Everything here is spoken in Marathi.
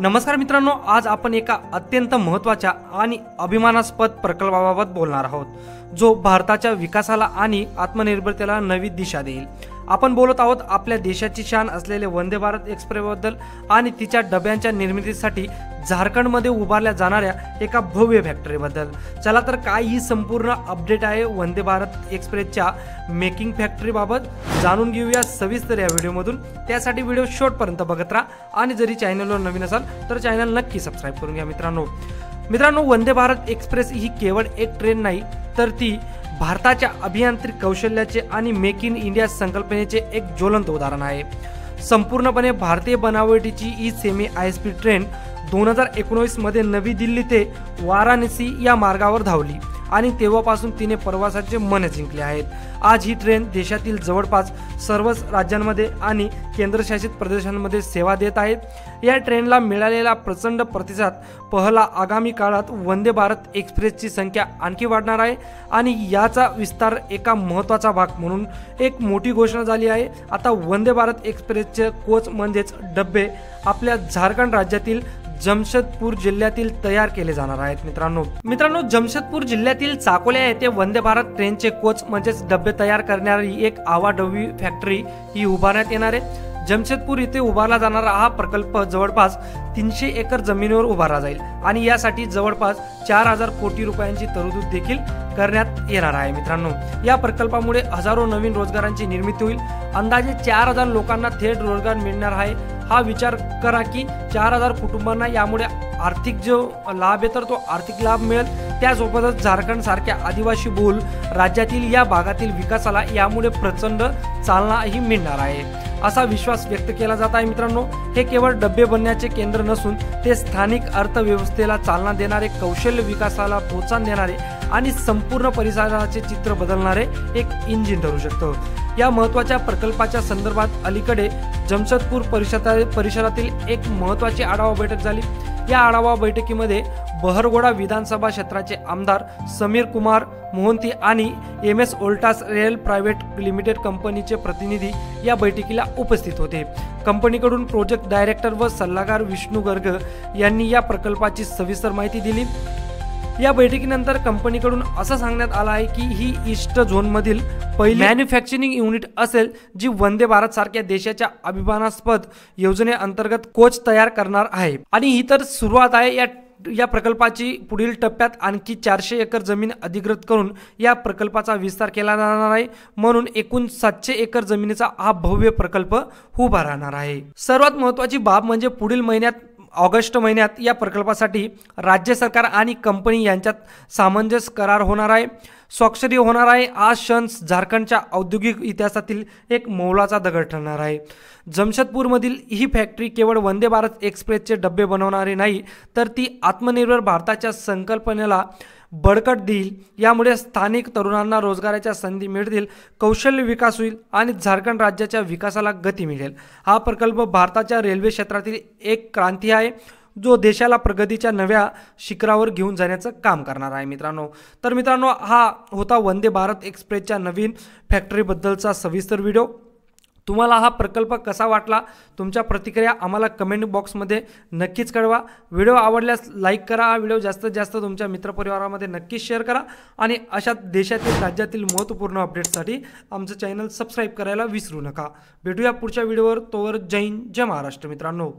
नमस्कार मित्रांनो, आज आपण एका अत्यंत महत्त्वाच्या आणि अभिमानास्पद प्रकल्पाबाबत बोलणार आहोत, जो भारताच्या विकासाला आणि आत्मनिर्भरतेला नवी दिशा देईल। आपण बोलत आहोत आपल्या देशाची शान असलेले वंदे भारत एक्सप्रेसबद्दल आणि तिच्या डब्यांच्या निर्मितीसाठी झारखंडमध्ये उभारल्या जाणाऱ्या एका भव्य फॅक्टरीबद्दल। चला तर काय ही संपूर्ण अपडेट आहे वंदे भारत एक्सप्रेसच्या मेकिंग फॅक्टरीबाबत जाणून घेऊया सविस्तर या व्हिडिओमधून। त्यासाठी व्हिडिओ शेवटपर्यंत बघत राहा आणि जरी चॅनलवर नवीन असाल तर चॅनल नक्की सबस्क्राइब करून घ्या। मित्रांनो, वंदे भारत एक्सप्रेस ही केवळ एक ट्रेन नाही, तर ती भारताच्या अभियांत्रिक कौशल्याचे आणि मेक इन इंडिया संकल्पनेचे एक ज्वलंत उदाहरण आहे। संपूर्णपणे भारतीय बनावटीची ही सेमी हाय स्पीड ट्रेन 2019 मध्ये नवी दिल्ली ते वाराणसी या मार्गावर धावली आणि तेव्हापासून तिने प्रवासाचे मन जिंकले आहेत। आज ही ट्रेन देशातील जवळपास सर्वच राज्यांमध्ये आणि केंद्रशासित प्रदेशांमध्ये सेवा देत आहे। या ट्रेनला मिळालेला प्रचंड प्रतिसाद पाहता आगामी काळात वंदे भारत एक्सप्रेसची संख्या आणखी वाढणार आहे आणि याचा विस्तार एका महत्त्वाचा भाग म्हणून एक मोठी घोषणा झाली आहे। आता वंदे भारत एक्सप्रेसचे कोच म्हणजेच डब्बे आपल्या झारखंड राज्यातील जमशेदपूर जिल्ह्यातील तयार केले जाणार आहेत। मित्रांनो, जमशेदपूर जिल्ह्यातील चाकोल्या येथे वंदे भारत ट्रेनचे कोच म्हणजेच डब्बे तयार करणारी एक आवाढव्य फॅक्टरी ही उभारण्यात येणार आहे। जमशेदपूर येथे उभारला जाणारा हा प्रकल्प जवळपास 300 एकर जमिनीवर उभारला जाईल आणि यासाठी जवळपास 4000 कोटी रुपयांची तरतूद देखील करण्यात येणार आहे। मित्रांनो, या प्रकल्पामुळे हजारो नवीन रोजगारांची निर्मिती होईल। अंदाजे 4000 लोकांना थेट रोजगार मिळणार आहे। हा विचार करा की 4000 कुटुंबांना यामुळे आर्थिक जो लाभ आहे तर तो आर्थिक लाभ मिळेल। त्यासोबतच झारखंड सारख्या आदिवासी बहुल राज्यातील या भागातील विकासाला यामुळे प्रचंड चालनाही मिळणार आहे, असा विश्वास व्यक्त केला जात आहे। मित्रांनो, हे केवळ डब्बे बनण्याचे केंद्र नसून ते स्थानिक अर्थव्यवस्थेला चालना देणारे, कौशल्य विकासाला प्रोत्साहन देणारे आणि संपूर्ण परिसराचे चित्र बदलणारे एक इंजिन ठरू शकतं। या महत्त्वाच्या प्रकल्पाच्या संदर्भात अलीकडे जमशेदपूर परिसरातील एक महत्त्वाची आढावा बैठक झाली। या आढावा बैठकीमध्ये बहरगोड़ा विधानसभा क्षेत्राचे आमदार समीर कुमार मोहंती आणि MS Voltas rail private limited कंपनीचे प्रतिनिधी या बैठकीला उपस्थित होते। कंपनीकडून प्रोजेक्ट डायरेक्टर व सल्लागार विष्णू गर्ग यांनी या प्रकल्पाची सविस्तर माहिती दिली। या बैठकीनंतर कंपनीकडून असं सांगण्यात आलं आहे की ही ईस्ट झोनमधील पहिली मॅन्युफॅक्चरिंग युनिट असेल जी वंदे भारत सारख्या देशाच्या अभिमानास्पद योजनेअंतर्गत कोच तयार करणार आहे आणि ही तर सुरुवात आहे। या प्रकल्पाची पुढील टप्प्यात आणखी 400 एकर जमीन अधिग्रहित करून या प्रकल्पाचा विस्तार केला जाणार आहे, म्हणून एकूण 700 एकर जमिनीचा हा भव्य प्रकल्प उभा राहणार आहे। सर्वात महत्त्वाची बाब म्हणजे पुढील महिन्यात ऑगस्ट महिन्यात या प्रकल्पासाठी राज्य सरकार आणि कंपनी यांच्यात सामंजस्य करार होणार आहे, स्वाक्षरी होणार आहे। हा क्षण झारखंडच्या औद्योगिक इतिहासातील एक मोलाचा दगड ठरणार आहे। जमशेदपूरमधील ही फॅक्टरी केवळ वंदे भारत एक्सप्रेसचे डब्बे बनवणारे नाही, तर ती आत्मनिर्भर भारताच्या संकल्पनेला बळकटी देईल। यामुळे स्थानिक तरुणांना रोजगाराच्या संधी मिळतील, कौशल्य विकास होईल आणि झारखंड राज्याच्या विकासाला गती मिळेल। हा प्रकल्प भारताच्या रेल्वे क्षेत्रातील एक क्रांती आहे, जो देशाला प्रगतीच्या नव्या शिखरावर घेऊन जाण्याचं काम करणार आहे। मित्रांनो, हा होता वंदे भारत एक्सप्रेसच्या नवीन फॅक्टरीबद्दलचा सविस्तर व्हिडिओ। तुम्हाला हा प्रकल्प कसा वाटला? तुमच्या प्रतिक्रिया आम्हाला कमेंट बॉक्समध्ये नक्कीच कळवा। व्हिडिओ आवडल्यास लाईक करा, हा व्हिडिओ जास्तीत जास्त तुमच्या मित्रपरिवारामध्ये नक्कीच शेअर करा आणि अशा देशातील राज्यातील महत्त्वपूर्ण अपडेट्ससाठी आमचं चॅनल सबस्क्राईब करायला विसरू नका। भेटूया पुढच्या व्हिडिओवर। तोवर जय हिंद, जय महाराष्ट्र मित्रांनो।